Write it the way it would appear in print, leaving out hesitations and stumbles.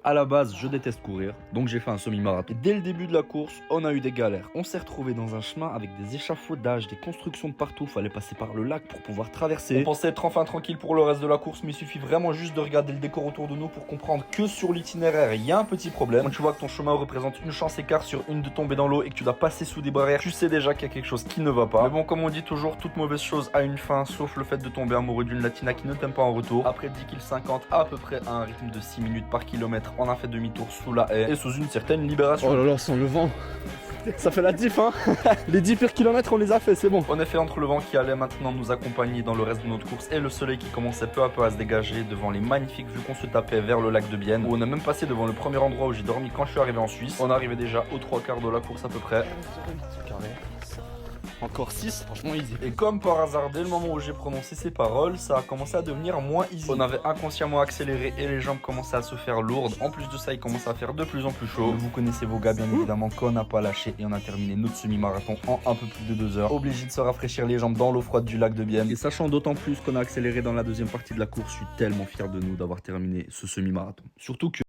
À la base, je déteste courir, donc j'ai fait un semi-marathon. Et dès le début de la course, on a eu des galères. On s'est retrouvé dans un chemin avec des échafaudages, des constructions de partout. Fallait passer par le lac pour pouvoir traverser. On pensait être enfin tranquille pour le reste de la course, mais il suffit vraiment juste de regarder le décor autour de nous pour comprendre que sur l'itinéraire, il y a un petit problème. Quand tu vois que ton chemin représente une chance écart sur une de tomber dans l'eau et que tu dois passer sous des barrières, tu sais déjà qu'il y a quelque chose qui ne va pas. Mais bon, comme on dit toujours, toute mauvaise chose a une fin, sauf le fait de tomber amoureux d'une latina qui ne t'aime pas en retour. Après 10 km 50 à peu près à un rythme de 6 minutes par kilomètre, on a fait demi-tour sous la haie et sous une certaine libération. Oh là là, sans le vent, ça fait la diff, hein. Les 10 pires kilomètres, on les a fait, c'est bon. En effet, entre le vent qui allait maintenant nous accompagner dans le reste de notre course et le soleil qui commençait peu à peu à se dégager devant les magnifiques vues qu'on se tapait vers le lac de Bienne, où on a même passé devant le premier endroit où j'ai dormi quand je suis arrivé en Suisse. On arrivait déjà aux 3/4 de la course à peu près. Encore 6, franchement easy. Et comme par hasard, dès le moment où j'ai prononcé ces paroles, ça a commencé à devenir moins easy. On avait inconsciemment accéléré et les jambes commençaient à se faire lourdes. En plus de ça, il commençait à faire de plus en plus chaud. Vous connaissez vos gars, bien évidemment, qu'on n'a pas lâché et on a terminé notre semi-marathon en un peu plus de 2 heures. Obligé de se rafraîchir les jambes dans l'eau froide du lac de Bienne. Et sachant d'autant plus qu'on a accéléré dans la deuxième partie de la course, je suis tellement fier de nous d'avoir terminé ce semi-marathon. Surtout que